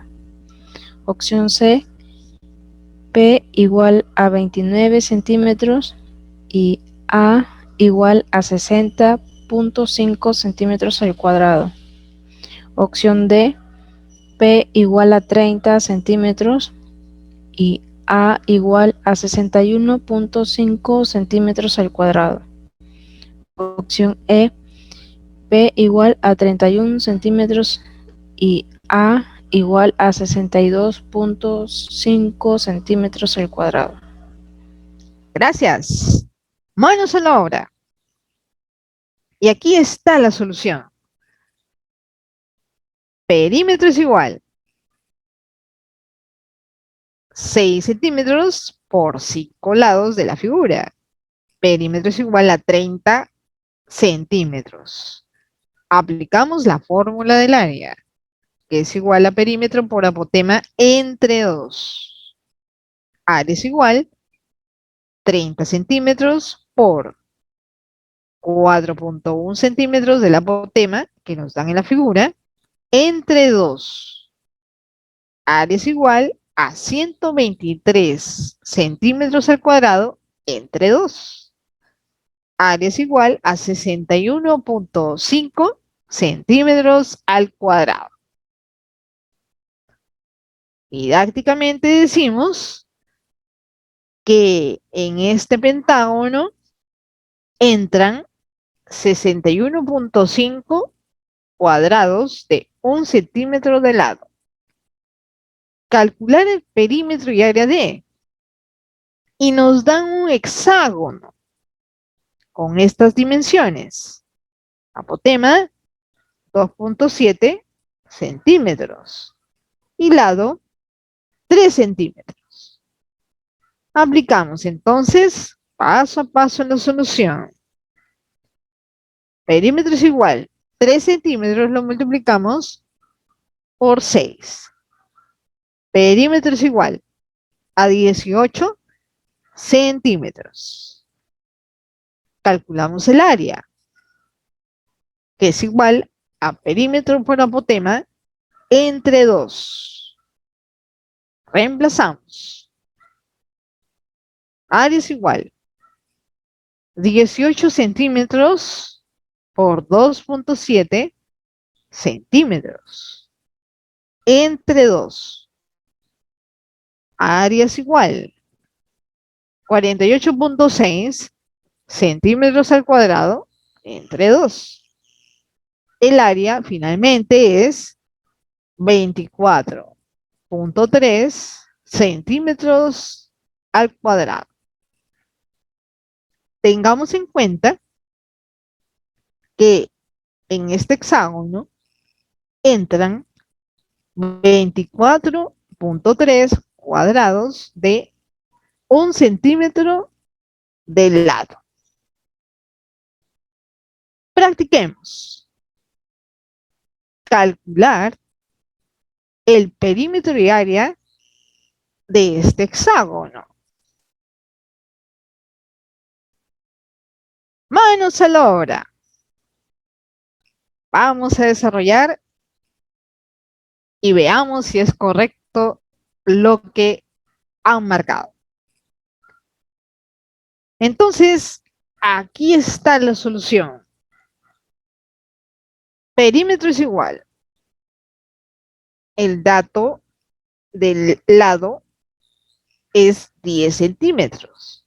Opción C, P igual a 29 centímetros y A igual a 60.5 centímetros al cuadrado. Opción D, P igual a 30 centímetros y A igual a 61.5 centímetros al cuadrado. Opción E, P igual a 31 centímetros y A igual a 62.5 centímetros al cuadrado. Gracias. Manos a la obra. Y aquí está la solución. Perímetro es igual 6 centímetros por 5 lados de la figura. Perímetro es igual a 30 centímetros. Aplicamos la fórmula del área, que es igual a perímetro por apotema entre 2. Área es igual 30 centímetros por 4.1 centímetros del apotema que nos dan en la figura entre 2. Área es igual a 123 centímetros al cuadrado entre 2. Área es igual a 61.5 centímetros al cuadrado. Didácticamente decimos que en este pentágono entran 61.5 cuadrados de 1 centímetro de lado. Calcular el perímetro y área de, y nos dan un hexágono con estas dimensiones. Apotema 2.7 centímetros y lado 3 centímetros. Aplicamos entonces paso a paso en la solución. Perímetro es igual 3 centímetros, lo multiplicamos por 6. Perímetro es igual a 18 centímetros. Calculamos el área, que es igual a perímetro por apotema entre 2. Reemplazamos. Área es igual 18 centímetros por 2.7 centímetros entre 2. área es igual 48.6 centímetros al cuadrado entre 2. El área finalmente es 24.3 centímetros al cuadrado. Tengamos en cuenta que en este hexágono entran 24.3 cuadrados de 1 centímetro del lado. Practiquemos. Calcular el perímetro y área de este hexágono. Manos a la obra. Vamos a desarrollar y veamos si es correcto lo que han marcado. Entonces, aquí está la solución. Perímetro es igual. El dato del lado es 10 centímetros.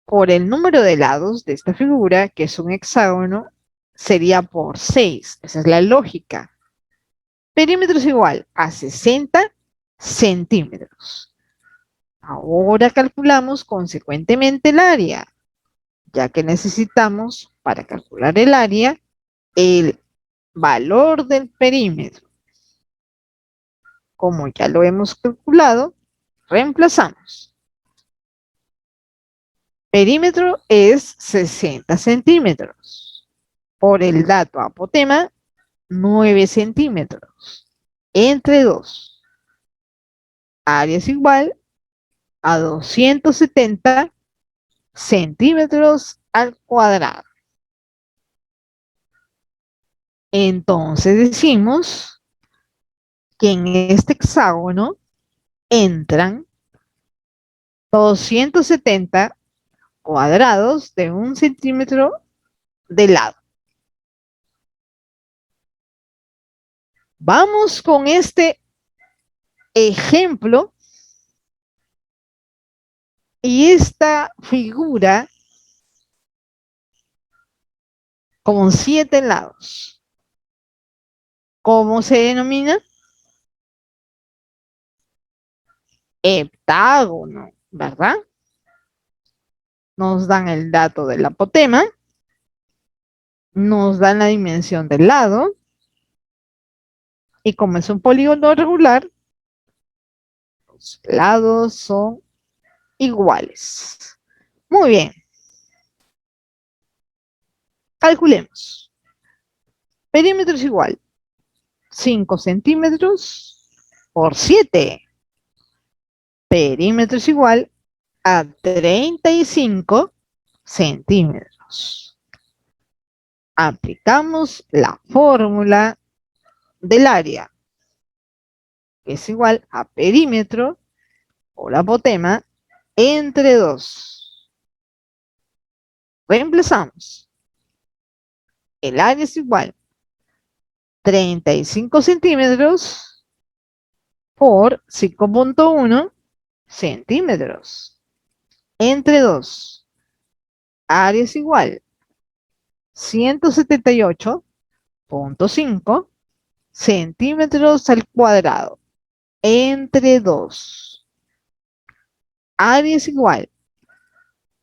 Por el número de lados de esta figura, que es un hexágono, sería por 6. Esa es la lógica. Perímetro es igual a 60 centímetros. Ahora calculamos consecuentemente el área, ya que necesitamos, para calcular el área, el valor del perímetro. Como ya lo hemos calculado, reemplazamos. Perímetro es 60 centímetros. Por el dato apotema, 9 centímetros. Entre 2. Área es igual a 270 centímetros al cuadrado. Entonces decimos que en este hexágono entran 270 cuadrados de 1 centímetro de lado. Vamos con este ejemplo y esta figura con 7 lados. ¿Cómo se denomina? Heptágono, ¿verdad? Nos dan el dato del apotema, nos dan la dimensión del lado, y como es un polígono regular, los lados son iguales. Muy bien. Calculemos. Perímetro es igual 5 centímetros por 7. Perímetro es igual a 35 centímetros. Aplicamos la fórmula del área, que es igual a perímetro por apotema entre 2. Reemplazamos. El área es igual 35 centímetros por 5.1 centímetros entre 2. Área es igual 178.5 centímetros al cuadrado entre 2. Área es igual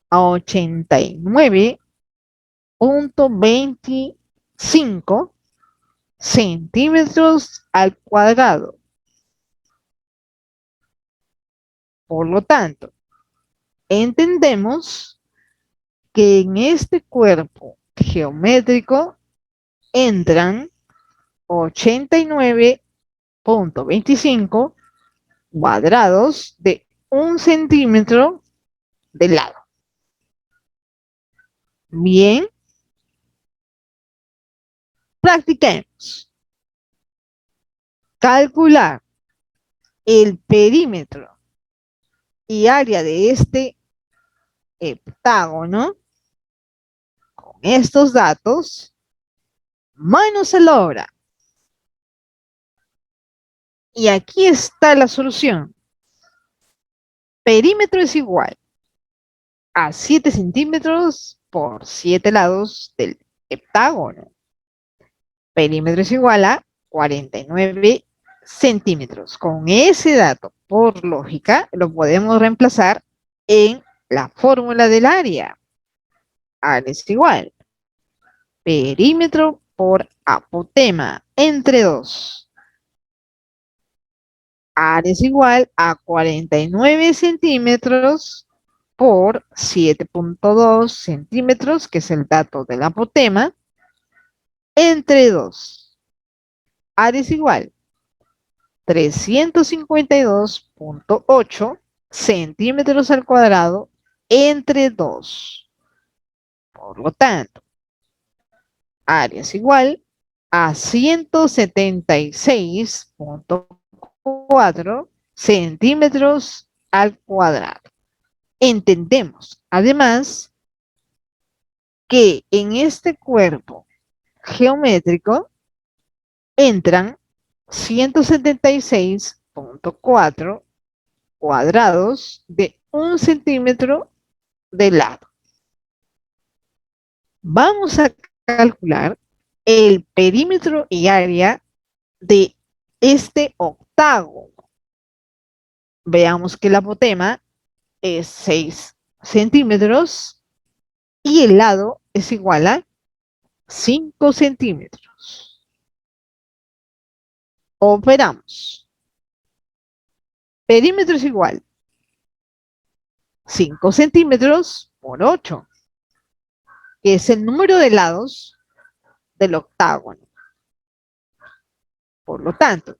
a 89.25 centímetros al cuadrado. Por lo tanto, entendemos que en este cuerpo geométrico entran 89.25 cuadrados de 1 centímetro de lado. Bien, practiquemos. Calcular el perímetro y área de este heptágono con estos datos. Manos a la obra. Y aquí está la solución. Perímetro es igual a 7 centímetros por 7 lados del heptágono. Perímetro es igual a 49 centímetros. Con ese dato, por lógica, lo podemos reemplazar en la fórmula del área. Área es igual. Perímetro por apotema entre 2. Área es igual a 49 centímetros por 7.2 centímetros, que es el dato del apotema, entre 2. Área es igual 352.8 centímetros al cuadrado entre 2. Por lo tanto, área es igual a 176.4 centímetros al cuadrado. Entendemos, además, que en este cuerpo geométrico entran 176.4 cuadrados de 1 centímetro de lado. Vamos a calcular el perímetro y área de este octágono. Veamos que el apotema es 6 centímetros y el lado es igual a 5 centímetros. Operamos. Perímetro es igual 5 centímetros por 8, que es el número de lados del octágono. Por lo tanto,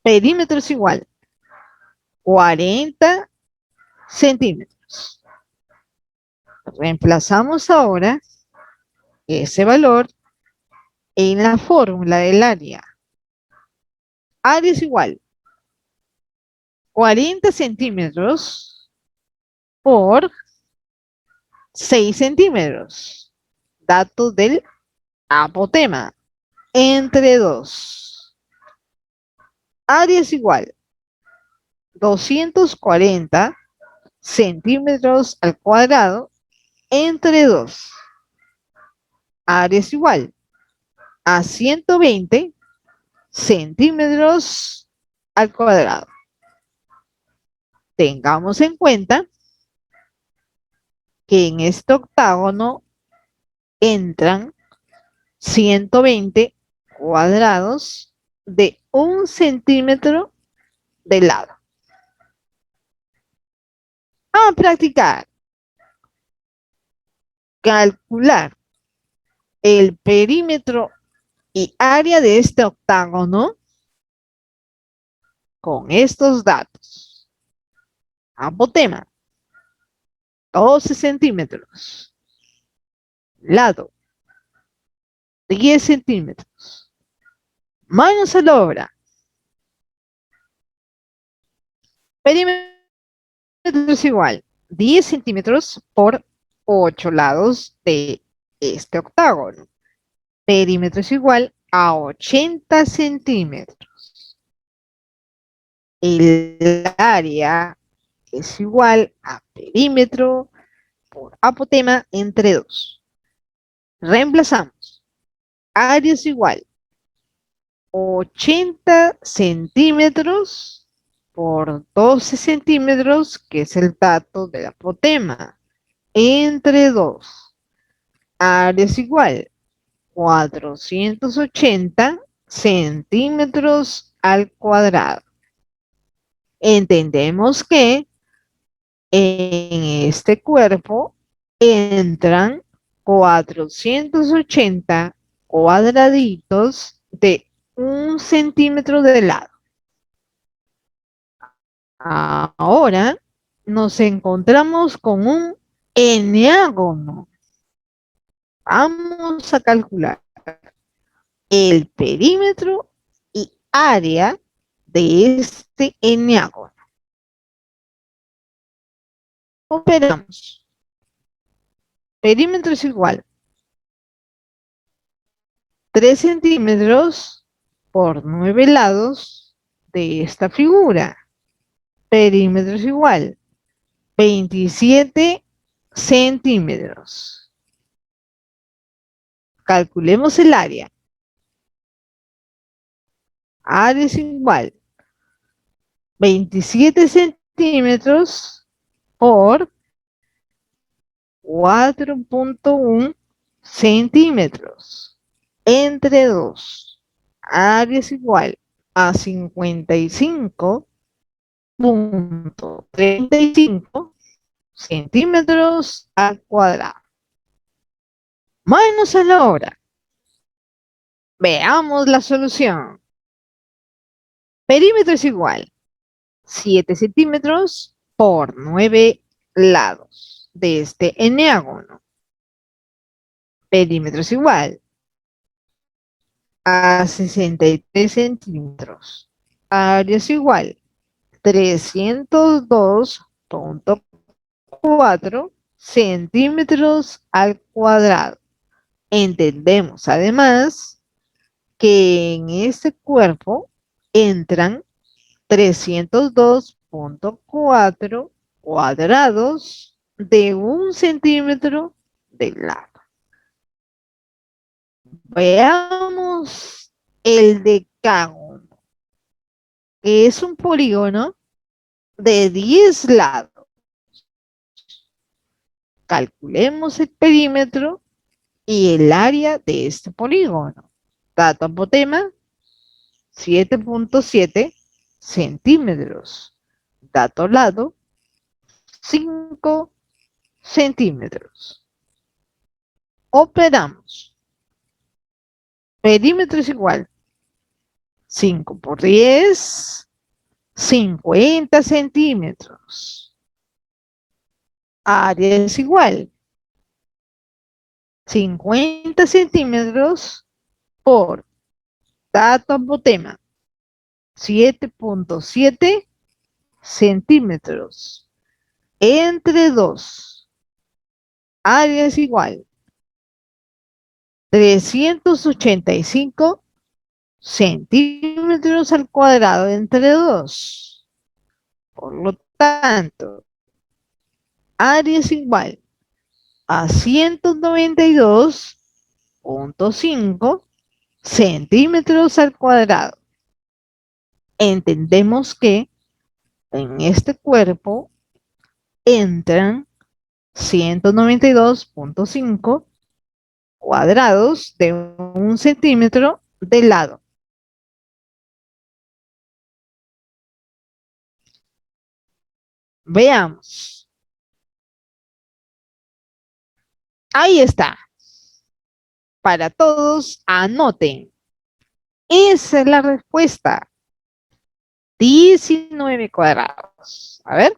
perímetro es igual 40 centímetros. Reemplazamos ahora ese valor en la fórmula del área. Área es igual 40 centímetros por 6 centímetros. Dato del apotema entre 2. Área es igual 240 centímetros al cuadrado entre 2. Área es igual a 120 centímetros al cuadrado. Tengamos en cuenta que en este octágono entran 120 cuadrados de 1 centímetro de lado. A practicar. Calcular el perímetro y área de este octágono con estos datos. Apotema, 12 centímetros. Lado, 10 centímetros. Manos a la obra. Perímetro es igual 10 centímetros por 8 lados de este octágono. Perímetro es igual a 80 centímetros. El área es igual a perímetro por apotema entre 2. Reemplazamos. Área es igual 80 centímetros por 12 centímetros, que es el dato del apotema, entre 2. Área es igual 480 centímetros al cuadrado. Entendemos que en este cuerpo entran 480 cuadraditos de 1 centímetro de lado. Ahora nos encontramos con un eneágono. Vamos a calcular el perímetro y área de este eneágono. Operamos. Perímetro es igual 3 centímetros por 9 lados de esta figura. Perímetro es igual 27 centímetros. Calculemos el área. Área es igual 27 centímetros por 4.1 centímetros entre 2. Área es igual a 55.35 centímetros al cuadrado. Manos a la obra. Veamos la solución. Perímetro es igual 7 centímetros por 9 lados de este eneágono. Perímetro es igual a 63 centímetros. Área es igual 302.4 centímetros al cuadrado. Entendemos además que en este cuerpo entran 302.4 cuadrados de 1 centímetro de lado. Veamos el decágono, que es un polígono de 10 lados. Calculemos el perímetro y el área de este polígono. Dato apotema, 7.7 centímetros. Dato lado, 5 centímetros. Operamos. Perímetro es igual 5 por 10, 50 centímetros. Área es igual 50 centímetros por dato apotema 7.7 centímetros entre 2. Área es igual 385 centímetros al cuadrado entre 2. Por lo tanto, área es igual a 192.5 centímetros al cuadrado. Entendemos que en este cuerpo entran 192.5 cuadrados de 1 centímetro de lado. Veamos. Ahí está. Para todos, anoten. Esa es la respuesta. 19 cuadrados. A ver.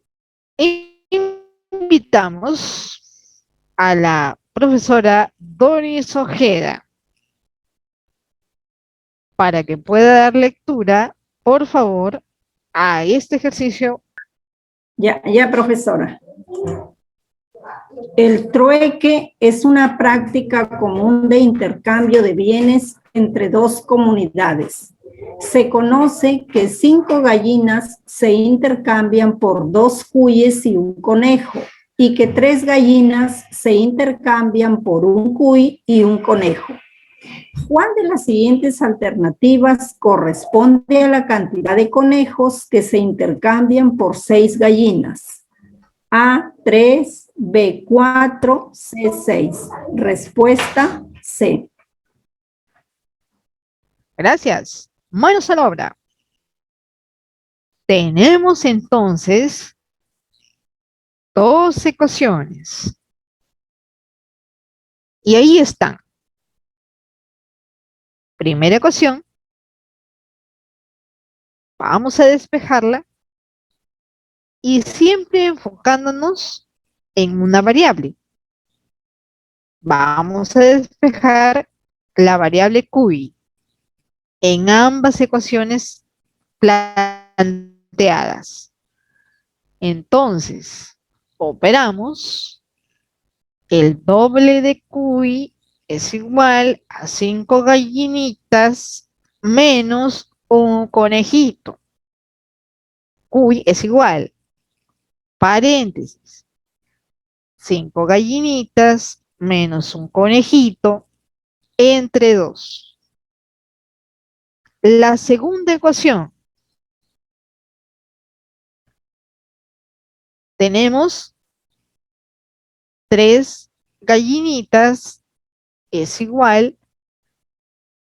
Invitamos a la profesora Doris Ojeda para que pueda dar lectura, por favor, a este ejercicio. Ya, profesora. El trueque es una práctica común de intercambio de bienes entre dos comunidades. Se conoce que 5 gallinas se intercambian por 2 cuyes y un conejo, y que 3 gallinas se intercambian por 1 cuy y un conejo. ¿Cuál de las siguientes alternativas corresponde a la cantidad de conejos que se intercambian por 6 gallinas? A, 3, B, 4, C, 6. Respuesta, C. Gracias. Manos a la obra. Tenemos entonces 2 ecuaciones. Y ahí están. Primera ecuación. Vamos a despejarla. Y siempre enfocándonos en una variable. Vamos a despejar la variable QI en ambas ecuaciones planteadas. Entonces, operamos. El doble de QI es igual a 5 gallinitas menos un conejito. cuy es igual, paréntesis, 5 gallinitas menos un conejito entre 2. La segunda ecuación, tenemos 3 gallinitas es igual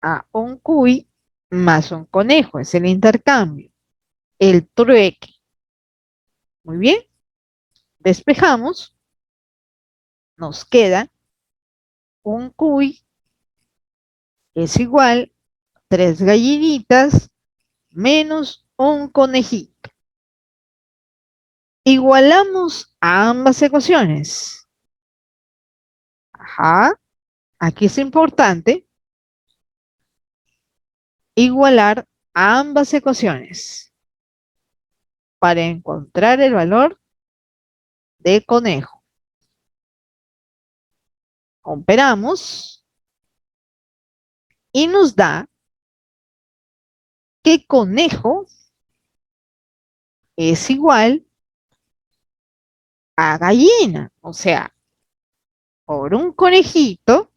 a un cuy más un conejo, es el intercambio, el trueque. Muy bien, despejamos, nos queda un cuy es igual 3 gallinitas menos un conejito. Igualamos a ambas ecuaciones. Ajá, aquí es importante igualar a ambas ecuaciones para encontrar el valor de conejo. Comparamos y nos da que conejo es igual a gallina. O sea, por un conejito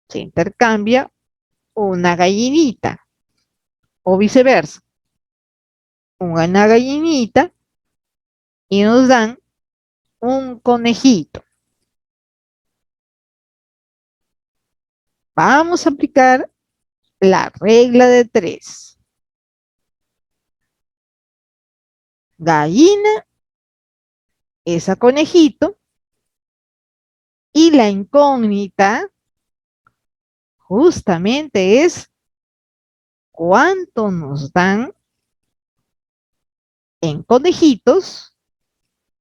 se intercambia una gallinita o viceversa. Una gallinita y nos dan un conejito. Vamos a aplicar la regla de 3. Gallina es a conejito y la incógnita justamente es cuánto nos dan en conejitos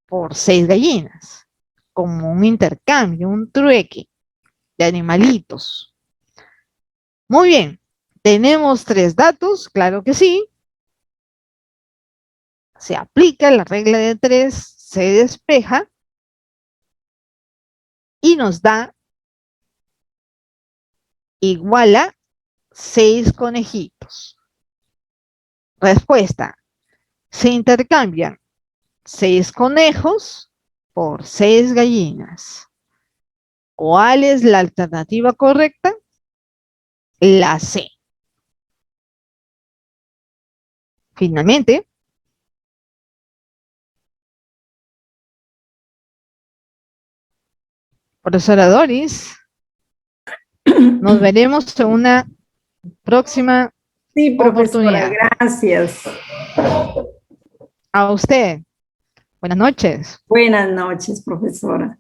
por 6 gallinas, como un intercambio, un trueque de animalitos. Muy bien, tenemos 3 datos, claro que sí. Se aplica la regla de 3, se despeja y nos da igual a 6 conejitos. Respuesta, se intercambian 6 conejos por 6 gallinas. ¿Cuál es la alternativa correcta? La C. Finalmente, profesora Doris, nos veremos en una próxima Sí, profesora, oportunidad. gracias. A usted. Buenas noches. Buenas noches, profesora.